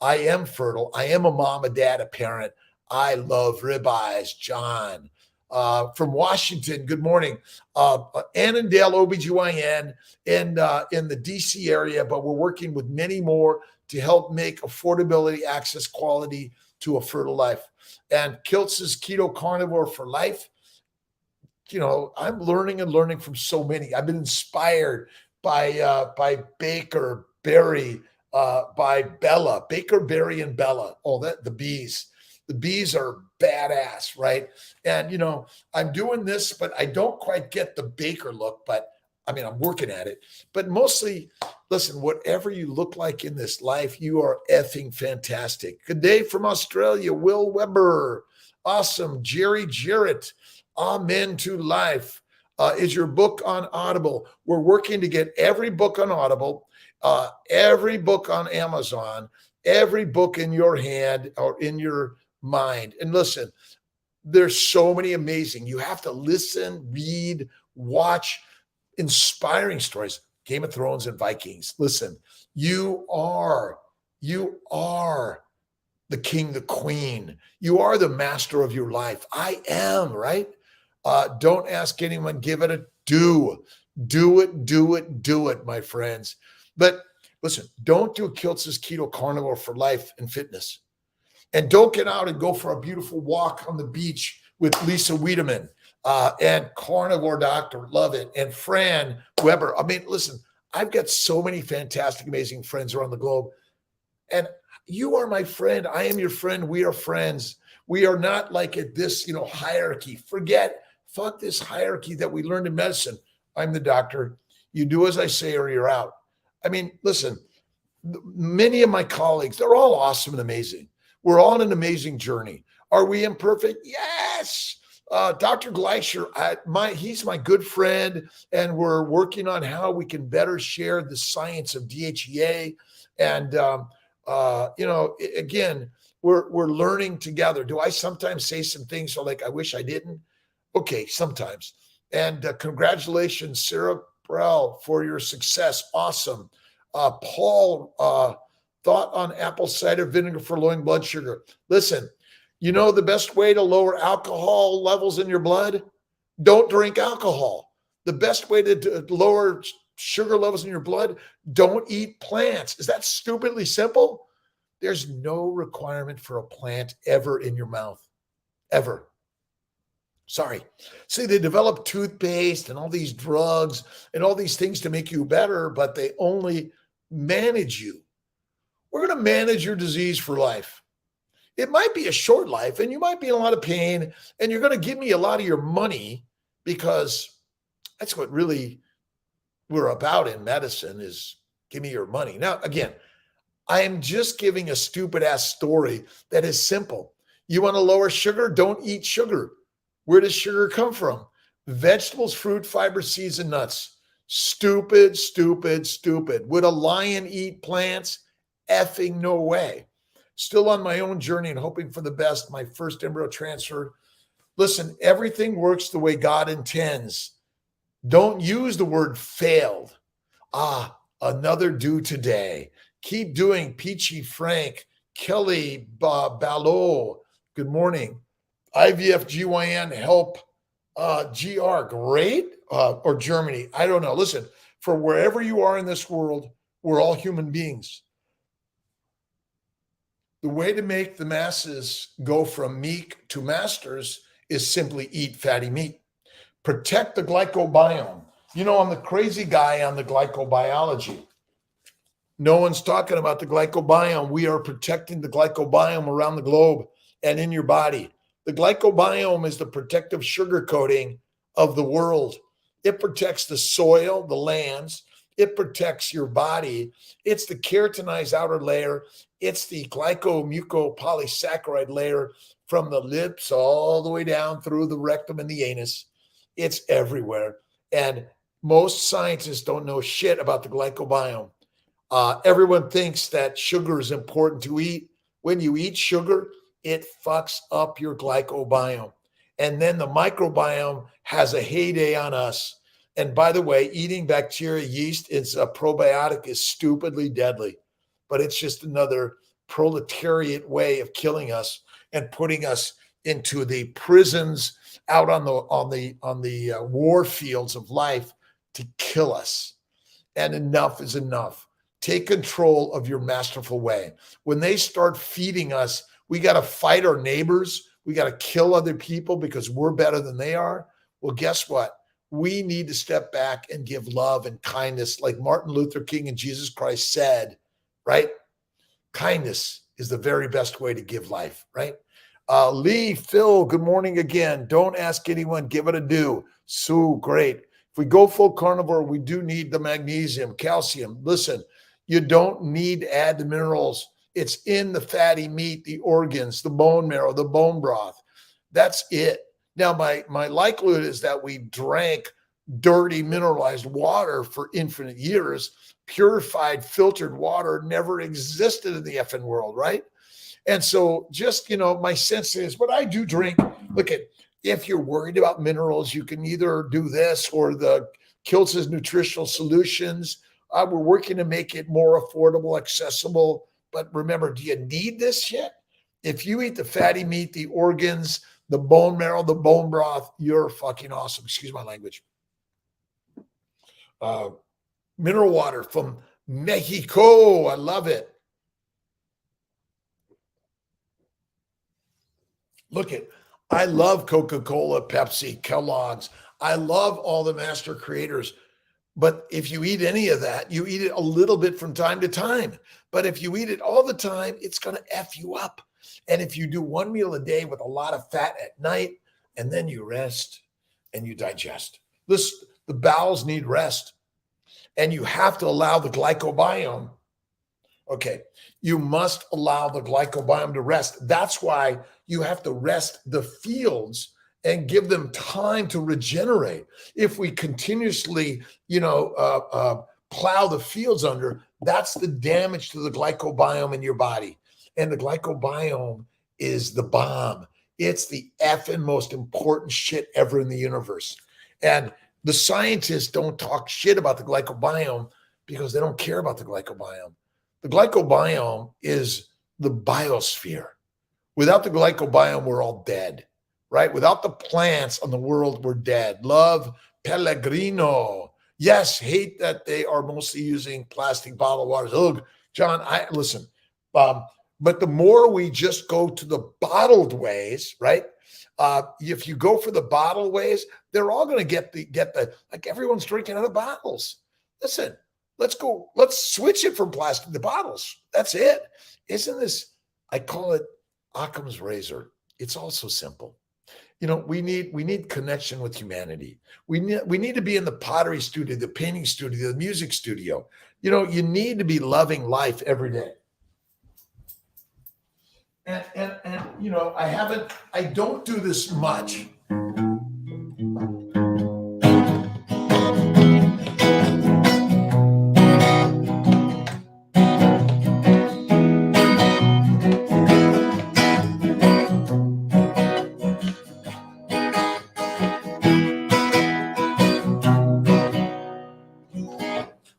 am fertile. I am a mom, a dad, a parent. I love ribeyes, John. From Washington, good morning. Annandale OBGYN in the DC area, but we're working with many more to help make affordability, access, quality to a fertile life. And Kiltz's Keto Carnivore for Life. You know, I'm learning and learning from so many. I've been inspired by Baker Berry, by Bella, Baker Berry and Bella. Oh, the bees. The bees are badass, right? And, you know, I'm doing this, but I don't quite get the Baker look, but I mean, I'm working at it. But mostly, listen, whatever you look like in this life, you are effing fantastic. Good day from Australia, Will Weber. Awesome. Jerry Jarrett. Amen to life. Is your book on Audible? We're working to get every book on Audible, every book on Amazon, every book in your hand or in your mind. And listen, there's so many amazing. You have to listen, read, watch inspiring stories. Game of Thrones and Vikings. Listen, you are the king, the queen. You are the master of your life. I am, right? Don't ask anyone, give it a do. Do it, my friends. But listen, don't do Kiltz's Keto Carnivore for Life and Fitness. And don't get out and go for a beautiful walk on the beach with Lisa Wiedemann and Carnivore Doctor, love it, and Fran Weber. I mean, listen, I've got so many fantastic, amazing friends around the globe. And you are my friend. I am your friend. We are friends. We are not like at this, hierarchy. Fuck this hierarchy that we learned in medicine. I'm the doctor. You do as I say or you're out. I mean, listen, many of my colleagues, they're all awesome and amazing. We're on an amazing journey. Are we imperfect? Yes. Dr. Gleicher, he's my good friend, and we're working on how we can better share the science of DHEA. And, again, we're learning together. Do I sometimes say some things so like I wish I didn't? Okay, sometimes. And congratulations, Sarah Brell, for your success. Awesome. Paul, thought on apple cider vinegar for lowering blood sugar. Listen, you know the best way to lower alcohol levels in your blood? Don't drink alcohol. The best way to lower sugar levels in your blood? Don't eat plants. Is that stupidly simple? There's no requirement for a plant ever in your mouth, ever. Sorry. See, they develop toothpaste and all these drugs and all these things to make you better, but they only manage you. We're going to manage your disease for life. It might be a short life and you might be in a lot of pain and you're going to give me a lot of your money because that's what really we're about in medicine is give me your money. Now, again, I am just giving a stupid ass story that is simple. You want to lower sugar? Don't eat sugar. Where does sugar come from? Vegetables, fruit, fiber, seeds, and nuts. Stupid, stupid, stupid. Would a lion eat plants? Effing no way. Still on my own journey and hoping for the best. My first embryo transfer. Listen, everything works the way God intends. Don't use the word failed. Another do today. Keep doing. Peachy Frank, Kelly Ballot. Good morning. IVF GYN help GR. Great. Or Germany. I don't know. Listen, for wherever you are in this world, We're all human beings. The way to make the masses go from meek to masters is simply eat fatty meat. Protect the glycobiome. You know, I'm the crazy guy on the glycobiology. No one's talking about the glycobiome. We are protecting the glycobiome around the globe and in your body. The glycobiome is the protective sugar coating of the world. It protects the soil, the lands. It protects your body. It's the keratinized outer layer. It's the glycomucopolysaccharide layer from the lips all the way down through the rectum and the anus. It's everywhere. And most scientists don't know shit about the glycobiome. Everyone thinks that sugar is important to eat. When you eat sugar, it fucks up your glycobiome. And then the microbiome has a heyday on us. And by the way, eating bacteria, yeast, it's a probiotic is stupidly deadly, but it's just another proletariat way of killing us and putting us into the prisons out on the war fields of life to kill us. And enough is enough. Take control of your masterful way. When they start feeding us, we got to fight our neighbors. We got to kill other people because we're better than they are. Well, guess what? We need to step back and give love and kindness, like Martin Luther King and Jesus Christ said, right? Kindness is the very best way to give life, right? Lee, Phil, good morning again. Don't ask anyone, give it a do. Sue, great. If we go full carnivore, we do need the magnesium, calcium. Listen, you don't need to add the minerals. It's in the fatty meat, the organs, the bone marrow, the bone broth. That's it. Now, my likelihood is that we drank dirty mineralized water for infinite years. Purified, filtered water never existed in the effing world, right? And so just, my sense is, but I do drink. Look at, if you're worried about minerals, you can either do this or the Kiltz's Nutritional Solutions. We're working to make it more affordable, accessible. But remember, do you need this shit? If you eat the fatty meat, the organs, the bone marrow, the bone broth, you're fucking awesome. Excuse my language. Mineral water from Mexico. I love it. Look at, I love Coca-Cola, Pepsi, Kellogg's. I love all the master creators. But if you eat any of that, you eat it a little bit from time to time. But if you eat it all the time, it's going to F you up. And if you do one meal a day with a lot of fat at night, and then you rest and you digest. The bowels need rest. And you have to allow the glycobiome. Okay, you must allow the glycobiome to rest. That's why you have to rest the fields and give them time to regenerate. If we continuously, plow the fields under, that's the damage to the glycobiome in your body. And the glycobiome is the bomb. It's the effing most important shit ever in the universe. And the scientists don't talk shit about the glycobiome because they don't care about the glycobiome. The glycobiome is the biosphere. Without the glycobiome, we're all dead, right? Without the plants on the world, we're dead. Love Pellegrino. Yes, hate that they are mostly using plastic bottled waters. Ugh, John, listen. But the more we just go to the bottled ways, right? If you go for the bottled ways, they're all going to get the like everyone's drinking out of bottles. Listen, let's switch it from plastic to bottles. That's it. Isn't this? I call it Occam's razor. It's all so simple. We need connection with humanity. We need to be in the pottery studio, the painting studio, the music studio. You need to be loving life every day. And I don't do this much.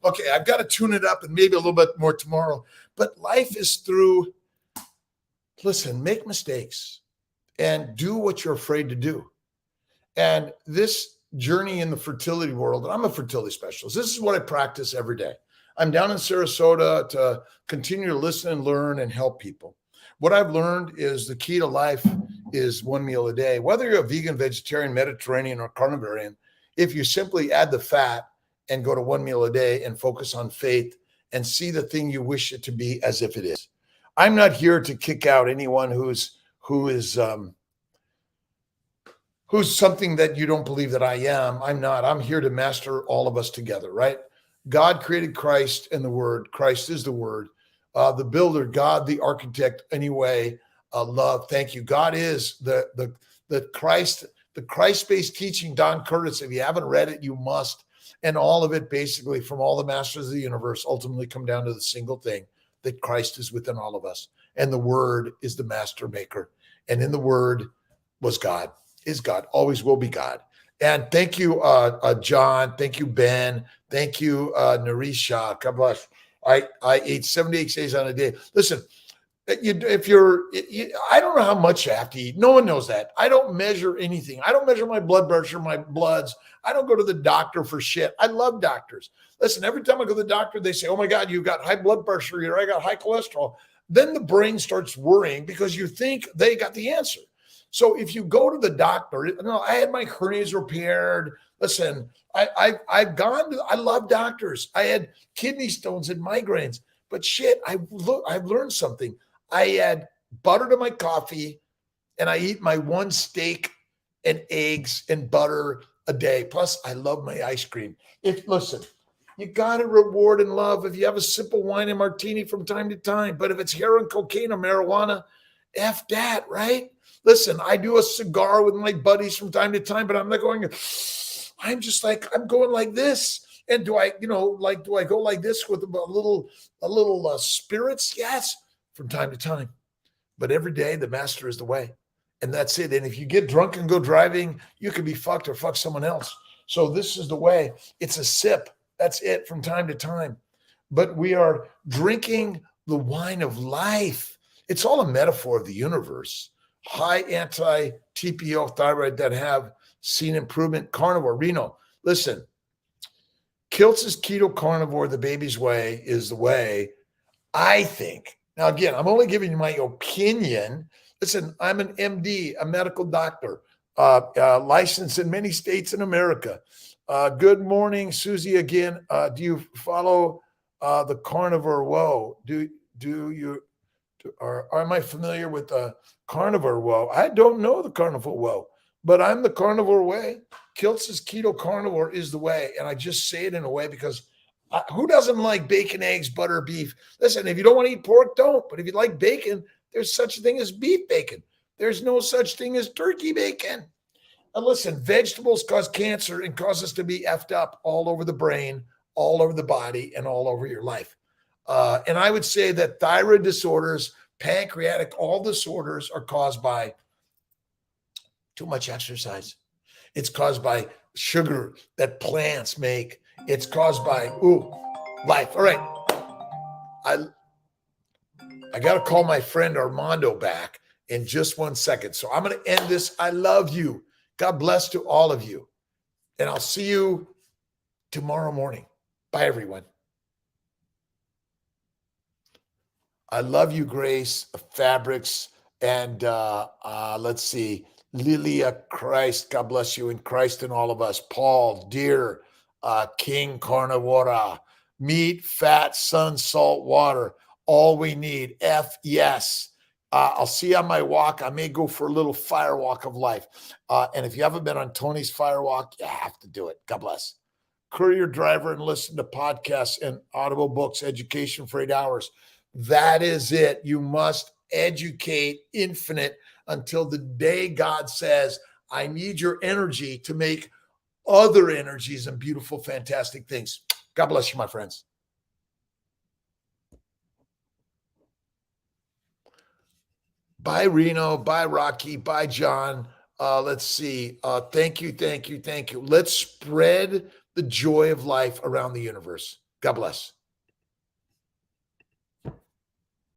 Okay, I've got to tune it up and maybe a little bit more tomorrow. But life is through, listen, make mistakes and do what you're afraid to do. And this journey in the fertility world, and I'm a fertility specialist. This is what I practice every day. I'm down in Sarasota to continue to listen and learn and help people. What I've learned is the key to life is one meal a day. Whether you're a vegan, vegetarian, Mediterranean, or carnivorian, if you simply add the fat and go to one meal a day and focus on faith and see the thing you wish it to be as if it is. I'm not here to kick out anyone who is who's something that you don't believe that I am. I'm not. I'm here to master all of us together, right? God created Christ and the Word. Christ is the Word. The builder, God, the architect, anyway, love. Thank you. God is the Christ-based teaching, Don Curtis. If you haven't read it, you must. And all of it, basically, from all the masters of the universe, ultimately come down to the single thing, that Christ is within all of us. And the Word is the master maker. And in the Word was God, is God, always will be God. And thank you, John. Thank you, Ben. Thank you, Narisha. God bless. I ate 78 days on a day. Listen, I don't know how much you have to eat. No one knows that. I don't measure anything. I don't measure my blood pressure, my bloods. I don't go to the doctor for shit. I love doctors. Listen, every time I go to the doctor, they say, oh my God, you've got high blood pressure here. I got high cholesterol. Then the brain starts worrying because you think they got the answer. So if you go to the doctor, I had my hernias repaired. Listen, I've gone to, I love doctors. I had kidney stones and migraines, but shit, I've learned something. I add butter to my coffee and I eat my one steak and eggs and butter a day. Plus I love my ice cream. Listen, you got to reward and love if you have a simple wine and martini from time to time, but if it's heroin, cocaine, or marijuana, F that, right? Listen, I do a cigar with my buddies from time to time, but I'm not going, I'm just like, I'm going like this. And do I go like this with a little spirits? Yes, from time to time. But every day the master is the way. And that's it. And if you get drunk and go driving, you can be fucked or fuck someone else. So this is the way. It's a sip. That's it from time to time. But we are drinking the wine of life. It's all a metaphor of the universe. High anti-TPO thyroid that have seen improvement. Carnivore, Reno. Listen, Kiltz's keto carnivore, the baby's way, is the way, I think. Now, again, I'm only giving you my opinion. Listen, I'm an MD, a medical doctor, licensed in many states in America. Good morning, Susie, again. Do you follow the carnivore woe? Or am I familiar with the carnivore woe? I don't know the carnivore woe, but I'm the carnivore way. Kiltz's keto carnivore is the way. And I just say it in a way because who doesn't like bacon, eggs, butter, beef? Listen, if you don't want to eat pork, don't. But if you like bacon, there's such a thing as beef bacon. There's no such thing as turkey bacon. And listen, vegetables cause cancer and cause us to be effed up all over the brain, all over the body, and all over your life. And I would say that thyroid disorders, pancreatic, all disorders are caused by too much exercise. It's caused by sugar that plants make. It's caused by, life. All right. I got to call my friend Armando back in just 1 second. So I'm going to end this. I love you. God bless to all of you. And I'll see you tomorrow morning. Bye, everyone. I love you, Grace, Fabrics, and let's see, Lilia, Christ, God bless you, in Christ and all of us. Paul, Dear, King Carnivora, meat, fat, sun, salt, water, all we need. Yes. I'll see you on my walk. I may go for a little fire walk of life. And if you haven't been on Tony's fire walk, you have to do it. God bless. Courier driver and listen to podcasts and audible books, education for 8 hours. That is it. You must educate infinite until the day God says, I need your energy to make other energies and beautiful, fantastic things. God bless you, my friends. Bye, Reno. Bye, Rocky. Bye, John. Let's see. Thank you. Let's spread the joy of life around the universe. God bless.